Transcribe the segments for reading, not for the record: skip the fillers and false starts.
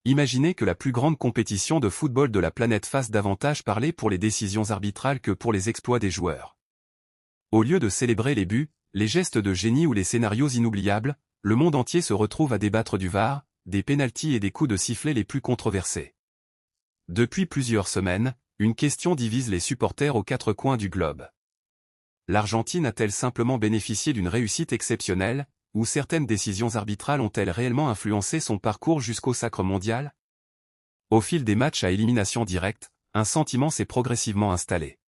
Imaginez que la plus grande compétition de football de la planète fasse davantage parler pour les décisions arbitrales que pour les exploits des joueurs. Au lieu de célébrer les buts, les gestes de génie ou les scénarios inoubliables, le monde entier se retrouve à débattre du VAR, des pénaltys et des coups de sifflet les plus controversés. Depuis plusieurs semaines, une question divise les supporters aux quatre coins du globe. L'Argentine a-t-elle simplement bénéficié d'une réussite exceptionnelle, ou certaines décisions arbitrales ont-elles réellement influencé son parcours jusqu'au sacre mondial? Au fil des matchs à élimination directe, un sentiment s'est progressivement installé.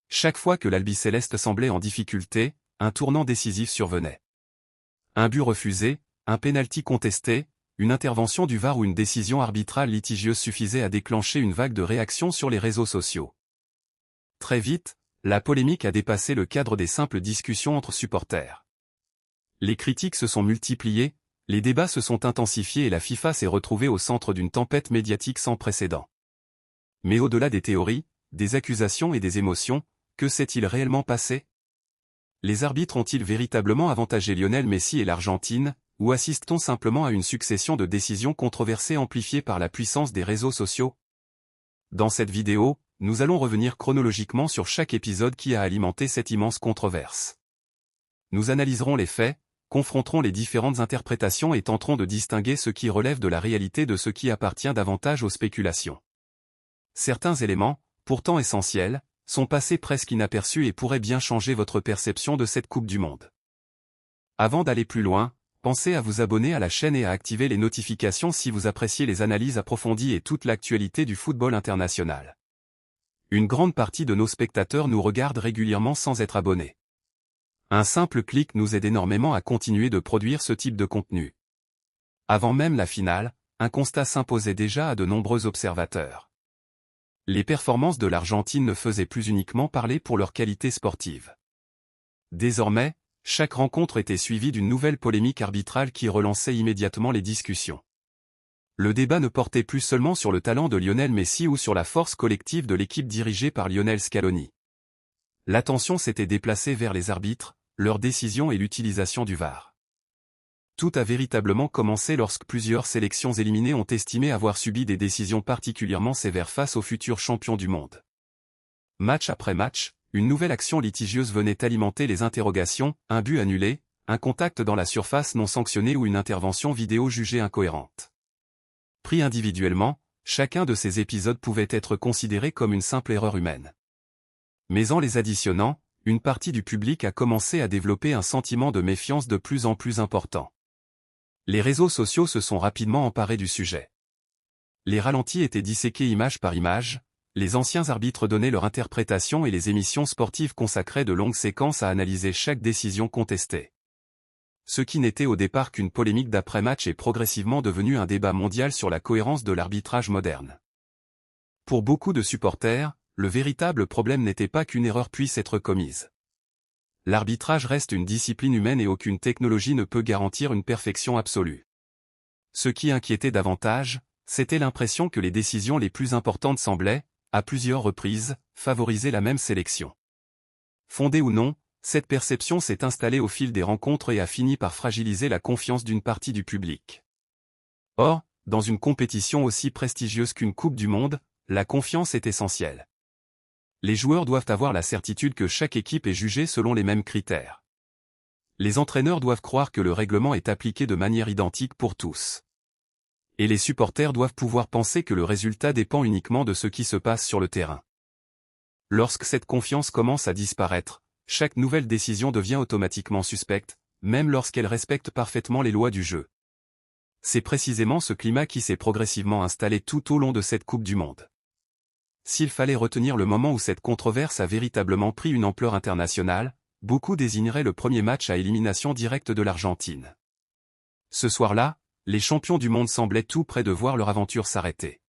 Chaque fois que l'Albiceleste semblait en difficulté, un tournant décisif survenait. Un but refusé, un pénalty contesté, une intervention du VAR ou une décision arbitrale litigieuse suffisait à déclencher une vague de réactions sur les réseaux sociaux. Très vite, la polémique a dépassé le cadre des simples discussions entre supporters. Les critiques se sont multipliées, les débats se sont intensifiés et la FIFA s'est retrouvée au centre d'une tempête médiatique sans précédent. Mais au-delà des théories, des accusations et des émotions, que s'est-il réellement passé? Les arbitres ont-ils véritablement avantagé Lionel Messi et l'Argentine, ou assiste-t-on simplement à une succession de décisions controversées amplifiées par la puissance des réseaux sociaux? Dans cette vidéo, nous allons revenir chronologiquement sur chaque épisode qui a alimenté cette immense controverse. Nous analyserons les faits, confronterons les différentes interprétations et tenterons de distinguer ce qui relève de la réalité de ce qui appartient davantage aux spéculations. Certains éléments, pourtant essentiels, sont passés presque inaperçus et pourraient bien changer votre perception de cette Coupe du Monde. Avant d'aller plus loin, pensez à vous abonner à la chaîne et à activer les notifications si vous appréciez les analyses approfondies et toute l'actualité du football international. Une grande partie de nos spectateurs nous regardent régulièrement sans être abonnés. Un simple clic nous aide énormément à continuer de produire ce type de contenu. Avant même la finale, un constat s'imposait déjà à de nombreux observateurs. Les performances de l'Argentine ne faisaient plus uniquement parler pour leur qualité sportive. Désormais, chaque rencontre était suivie d'une nouvelle polémique arbitrale qui relançait immédiatement les discussions. Le débat ne portait plus seulement sur le talent de Lionel Messi ou sur la force collective de l'équipe dirigée par Lionel Scaloni. L'attention s'était déplacée vers les arbitres, leurs décisions et l'utilisation du VAR. Tout a véritablement commencé lorsque plusieurs sélections éliminées ont estimé avoir subi des décisions particulièrement sévères face aux futurs champions du monde. Match après match, une nouvelle action litigieuse venait alimenter les interrogations, un but annulé, un contact dans la surface non sanctionné ou une intervention vidéo jugée incohérente. Pris individuellement, chacun de ces épisodes pouvait être considéré comme une simple erreur humaine. Mais en les additionnant, une partie du public a commencé à développer un sentiment de méfiance de plus en plus important. Les réseaux sociaux se sont rapidement emparés du sujet. Les ralentis étaient disséqués image par image, les anciens arbitres donnaient leur interprétation et les émissions sportives consacraient de longues séquences à analyser chaque décision contestée. Ce qui n'était au départ qu'une polémique d'après-match est progressivement devenu un débat mondial sur la cohérence de l'arbitrage moderne. Pour beaucoup de supporters, le véritable problème n'était pas qu'une erreur puisse être commise. L'arbitrage reste une discipline humaine et aucune technologie ne peut garantir une perfection absolue. Ce qui inquiétait davantage, c'était l'impression que les décisions les plus importantes semblaient, à plusieurs reprises, favoriser la même sélection. Fondée ou non, cette perception s'est installée au fil des rencontres et a fini par fragiliser la confiance d'une partie du public. Or, dans une compétition aussi prestigieuse qu'une Coupe du Monde, la confiance est essentielle. Les joueurs doivent avoir la certitude que chaque équipe est jugée selon les mêmes critères. Les entraîneurs doivent croire que le règlement est appliqué de manière identique pour tous. Et les supporters doivent pouvoir penser que le résultat dépend uniquement de ce qui se passe sur le terrain. Lorsque cette confiance commence à disparaître, chaque nouvelle décision devient automatiquement suspecte, même lorsqu'elle respecte parfaitement les lois du jeu. C'est précisément ce climat qui s'est progressivement installé tout au long de cette Coupe du Monde. S'il fallait retenir le moment où cette controverse a véritablement pris une ampleur internationale, beaucoup désigneraient le premier match à élimination directe de l'Argentine. Ce soir-là, les champions du monde semblaient tout près de voir leur aventure s'arrêter.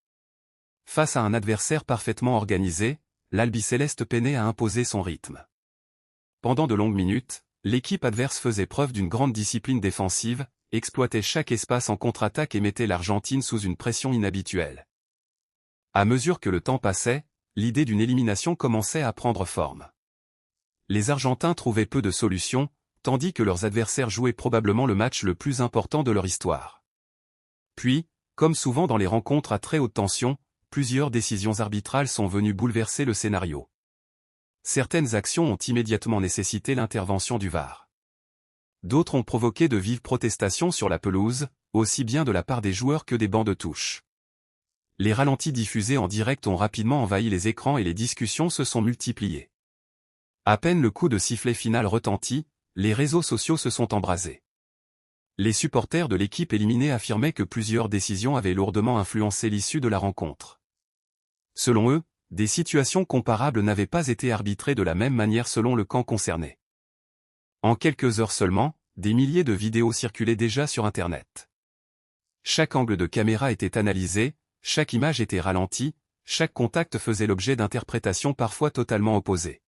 Face à un adversaire parfaitement organisé, l'Albiceleste peinait à imposer son rythme. Pendant de longues minutes, l'équipe adverse faisait preuve d'une grande discipline défensive, exploitait chaque espace en contre-attaque et mettait l'Argentine sous une pression inhabituelle. À mesure que le temps passait, l'idée d'une élimination commençait à prendre forme. Les Argentins trouvaient peu de solutions, tandis que leurs adversaires jouaient probablement le match le plus important de leur histoire. Puis, Comme souvent dans les rencontres à très haute tension, plusieurs décisions arbitrales sont venues bouleverser le scénario. Certaines actions ont immédiatement nécessité l'intervention du VAR. D'autres ont provoqué de vives protestations sur la pelouse, aussi bien de la part des joueurs que des bancs de touche. Les ralentis diffusés en direct ont rapidement envahi les écrans et les discussions se sont multipliées. À peine le coup de sifflet final retentit, les réseaux sociaux se sont embrasés. Les supporters de l'équipe éliminée affirmaient que plusieurs décisions avaient lourdement influencé l'issue de la rencontre. Selon eux, des situations comparables n'avaient pas été arbitrées de la même manière selon le camp concerné. En quelques heures seulement, des milliers de vidéos circulaient déjà sur Internet. Chaque angle de caméra était analysé, chaque image était ralentie, chaque contact faisait l'objet d'interprétations parfois totalement opposées.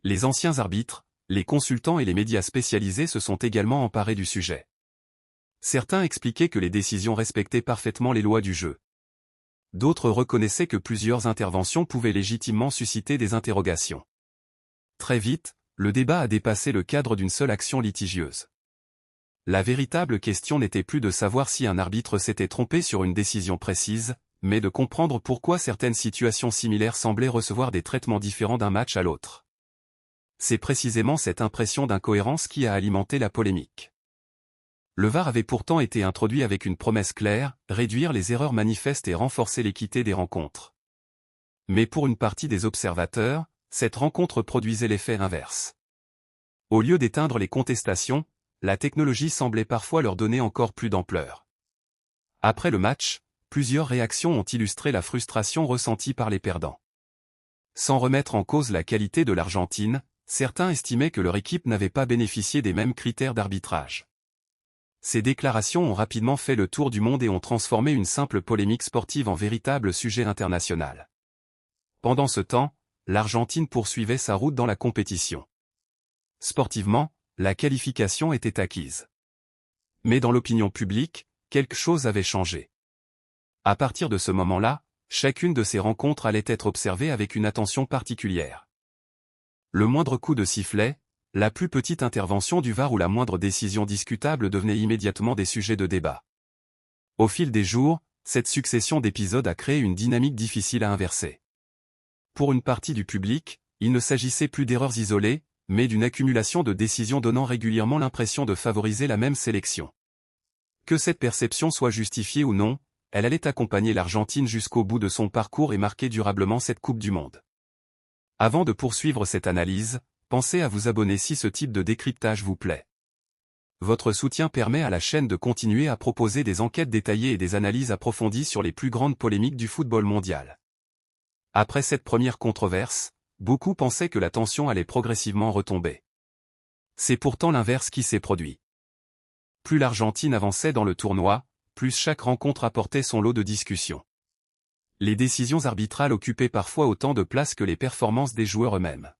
Les anciens arbitres, les consultants et les médias spécialisés se sont également emparés du sujet. Certains expliquaient que les décisions respectaient parfaitement les lois du jeu. D'autres reconnaissaient que plusieurs interventions pouvaient légitimement susciter des interrogations. Très vite, le débat a dépassé le cadre d'une seule action litigieuse. La véritable question n'était plus de savoir si un arbitre s'était trompé sur une décision précise, mais de comprendre pourquoi certaines situations similaires semblaient recevoir des traitements différents d'un match à l'autre. C'est précisément cette impression d'incohérence qui a alimenté la polémique. Le VAR avait pourtant été introduit avec une promesse claire, réduire les erreurs manifestes et renforcer l'équité des rencontres. Mais pour une partie des observateurs, cette rencontre produisait l'effet inverse. Au lieu d'éteindre les contestations, la technologie semblait parfois leur donner encore plus d'ampleur. Après le match, plusieurs réactions ont illustré la frustration ressentie par les perdants. Sans remettre en cause la qualité de l'Argentine, certains estimaient que leur équipe n'avait pas bénéficié des mêmes critères d'arbitrage. Ces déclarations ont rapidement fait le tour du monde et ont transformé une simple polémique sportive en véritable sujet international. Pendant ce temps, l'Argentine poursuivait sa route dans la compétition. Sportivement, la qualification était acquise. Mais dans l'opinion publique, quelque chose avait changé. À partir de ce moment-là, chacune de ces rencontres allait être observée avec une attention particulière. Le moindre coup de sifflet, la plus petite intervention du VAR ou la moindre décision discutable devenaient immédiatement des sujets de débat. Au fil des jours, cette succession d'épisodes a créé une dynamique difficile à inverser. Pour une partie du public, il ne s'agissait plus d'erreurs isolées, mais d'une accumulation de décisions donnant régulièrement l'impression de favoriser la même sélection. Que cette perception soit justifiée ou non, elle allait accompagner l'Argentine jusqu'au bout de son parcours et marquer durablement cette Coupe du Monde. Avant de poursuivre cette analyse, pensez à vous abonner si ce type de décryptage vous plaît. Votre soutien permet à la chaîne de continuer à proposer des enquêtes détaillées et des analyses approfondies sur les plus grandes polémiques du football mondial. Après cette première controverse, beaucoup pensaient que la tension allait progressivement retomber. C'est pourtant l'inverse qui s'est produit. Plus l'Argentine avançait dans le tournoi, plus chaque rencontre apportait son lot de discussions. Les décisions arbitrales occupaient parfois autant de place que les performances des joueurs eux-mêmes.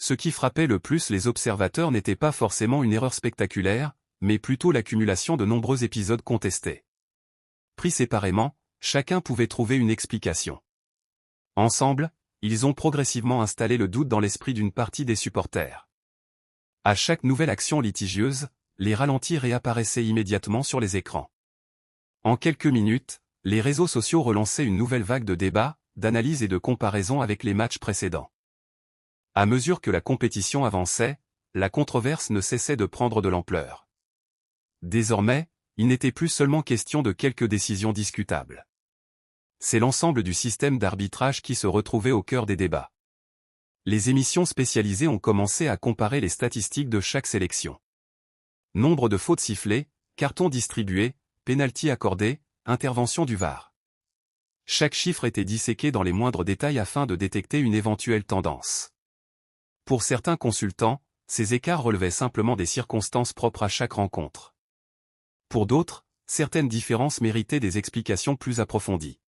Ce qui frappait le plus les observateurs n'était pas forcément une erreur spectaculaire, mais plutôt l'accumulation de nombreux épisodes contestés. Pris séparément, chacun pouvait trouver une explication. Ensemble, ils ont progressivement installé le doute dans l'esprit d'une partie des supporters. À chaque nouvelle action litigieuse, les ralentis réapparaissaient immédiatement sur les écrans. En quelques minutes, les réseaux sociaux relançaient une nouvelle vague de débats, d'analyses et de comparaisons avec les matchs précédents. À mesure que la compétition avançait, la controverse ne cessait de prendre de l'ampleur. Désormais, il n'était plus seulement question de quelques décisions discutables. C'est l'ensemble du système d'arbitrage qui se retrouvait au cœur des débats. Les émissions spécialisées ont commencé à comparer les statistiques de chaque sélection. Nombre de fautes sifflées, cartons distribués, pénaltys accordés, intervention du VAR. Chaque chiffre était disséqué dans les moindres détails afin de détecter une éventuelle tendance. Pour certains consultants, ces écarts relevaient simplement des circonstances propres à chaque rencontre. Pour d'autres, certaines différences méritaient des explications plus approfondies.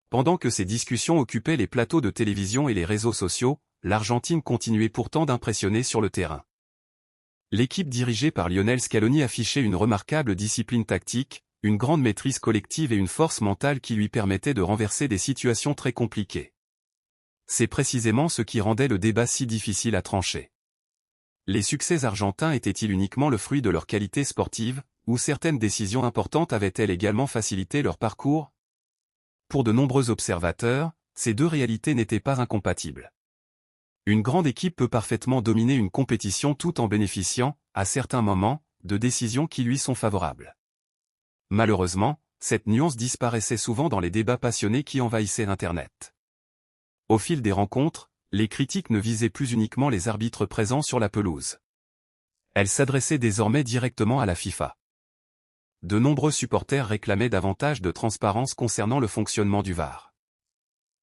Pendant que ces discussions occupaient les plateaux de télévision et les réseaux sociaux, l'Argentine continuait pourtant d'impressionner sur le terrain. L'équipe dirigée par Lionel Scaloni affichait une remarquable discipline tactique, une grande maîtrise collective et une force mentale qui lui permettait de renverser des situations très compliquées. C'est précisément ce qui rendait le débat si difficile à trancher. Les succès argentins étaient-ils uniquement le fruit de leur qualité sportive, ou certaines décisions importantes avaient-elles également facilité leur parcours? Pour de nombreux observateurs, ces deux réalités n'étaient pas incompatibles. Une grande équipe peut parfaitement dominer une compétition tout en bénéficiant, à certains moments, de décisions qui lui sont favorables. Malheureusement, cette nuance disparaissait souvent dans les débats passionnés qui envahissaient Internet. Au fil des rencontres, les critiques ne visaient plus uniquement les arbitres présents sur la pelouse. Elles s'adressaient désormais directement à la FIFA. De nombreux supporters réclamaient davantage de transparence concernant le fonctionnement du VAR.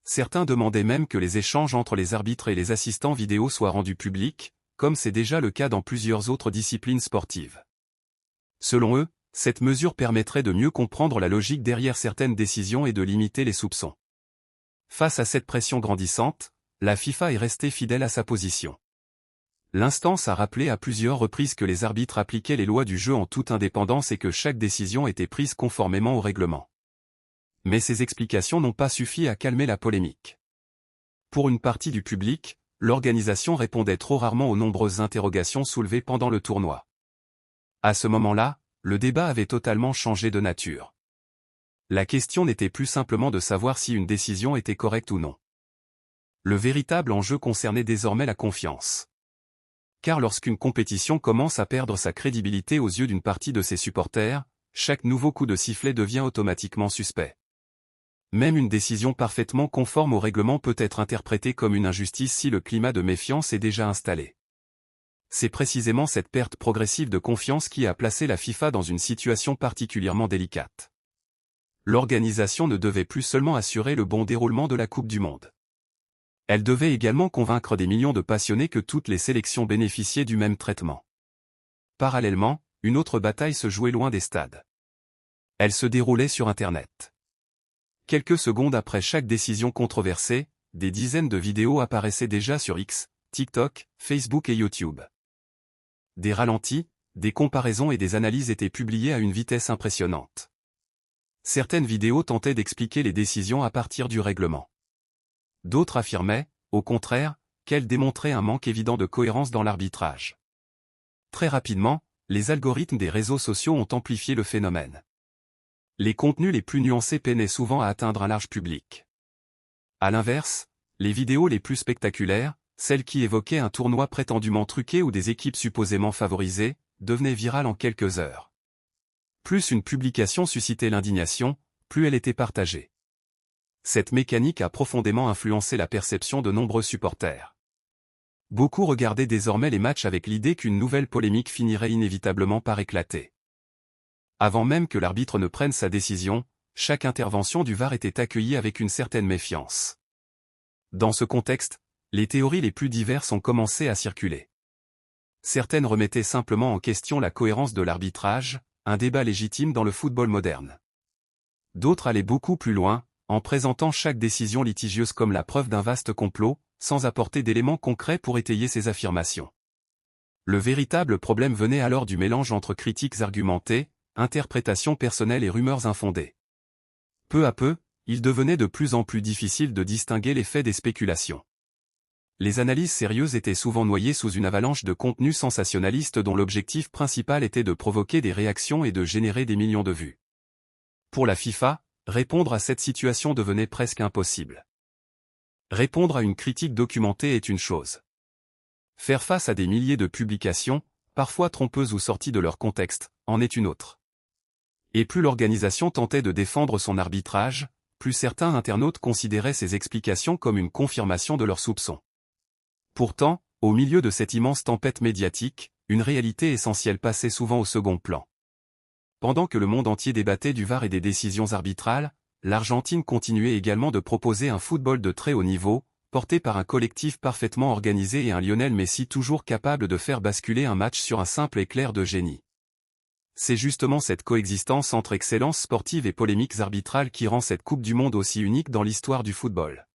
Certains demandaient même que les échanges entre les arbitres et les assistants vidéo soient rendus publics, comme c'est déjà le cas dans plusieurs autres disciplines sportives. Selon eux, cette mesure permettrait de mieux comprendre la logique derrière certaines décisions et de limiter les soupçons. Face à cette pression grandissante, la FIFA est restée fidèle à sa position. L'instance a rappelé à plusieurs reprises que les arbitres appliquaient les lois du jeu en toute indépendance et que chaque décision était prise conformément au règlement. Mais ces explications n'ont pas suffi à calmer la polémique. Pour une partie du public, l'organisation répondait trop rarement aux nombreuses interrogations soulevées pendant le tournoi. À ce moment-là, le débat avait totalement changé de nature. La question n'était plus simplement de savoir si une décision était correcte ou non. Le véritable enjeu concernait désormais la confiance. Car lorsqu'une compétition commence à perdre sa crédibilité aux yeux d'une partie de ses supporters, chaque nouveau coup de sifflet devient automatiquement suspect. Même une décision parfaitement conforme au règlement peut être interprétée comme une injustice si le climat de méfiance est déjà installé. C'est précisément cette perte progressive de confiance qui a placé la FIFA dans une situation particulièrement délicate. L'organisation ne devait plus seulement assurer le bon déroulement de la Coupe du Monde. Elle devait également convaincre des millions de passionnés que toutes les sélections bénéficiaient du même traitement. Parallèlement, une autre bataille se jouait loin des stades. Elle se déroulait sur Internet. Quelques secondes après chaque décision controversée, des dizaines de vidéos apparaissaient déjà sur X, TikTok, Facebook et YouTube. Des ralentis, des comparaisons et des analyses étaient publiées à une vitesse impressionnante. Certaines vidéos tentaient d'expliquer les décisions à partir du règlement. D'autres affirmaient, au contraire, qu'elles démontraient un manque évident de cohérence dans l'arbitrage. Très rapidement, les algorithmes des réseaux sociaux ont amplifié le phénomène. Les contenus les plus nuancés peinaient souvent à atteindre un large public. À l'inverse, les vidéos les plus spectaculaires, celles qui évoquaient un tournoi prétendument truqué ou des équipes supposément favorisées, devenaient virales en quelques heures. Plus une publication suscitait l'indignation, plus elle était partagée. Cette mécanique a profondément influencé la perception de nombreux supporters. Beaucoup regardaient désormais les matchs avec l'idée qu'une nouvelle polémique finirait inévitablement par éclater. Avant même que l'arbitre ne prenne sa décision, chaque intervention du VAR était accueillie avec une certaine méfiance. Dans ce contexte, les théories les plus diverses ont commencé à circuler. Certaines remettaient simplement en question la cohérence de l'arbitrage, un débat légitime dans le football moderne. D'autres allaient beaucoup plus loin, en présentant chaque décision litigieuse comme la preuve d'un vaste complot, sans apporter d'éléments concrets pour étayer ces affirmations. Le véritable problème venait alors du mélange entre critiques argumentées, interprétations personnelles et rumeurs infondées. Peu à peu, il devenait de plus en plus difficile de distinguer les faits des spéculations. Les analyses sérieuses étaient souvent noyées sous une avalanche de contenus sensationnalistes dont l'objectif principal était de provoquer des réactions et de générer des millions de vues. Pour la FIFA, répondre à cette situation devenait presque impossible. Répondre à une critique documentée est une chose. Faire face à des milliers de publications, parfois trompeuses ou sorties de leur contexte, en est une autre. Et plus l'organisation tentait de défendre son arbitrage, plus certains internautes considéraient ces explications comme une confirmation de leurs soupçons. Pourtant, au milieu de cette immense tempête médiatique, une réalité essentielle passait souvent au second plan. Pendant que le monde entier débattait du VAR et des décisions arbitrales, l'Argentine continuait également de proposer un football de très haut niveau, porté par un collectif parfaitement organisé et un Lionel Messi toujours capable de faire basculer un match sur un simple éclair de génie. C'est justement cette coexistence entre excellence sportive et polémiques arbitrales qui rend cette Coupe du Monde aussi unique dans l'histoire du football.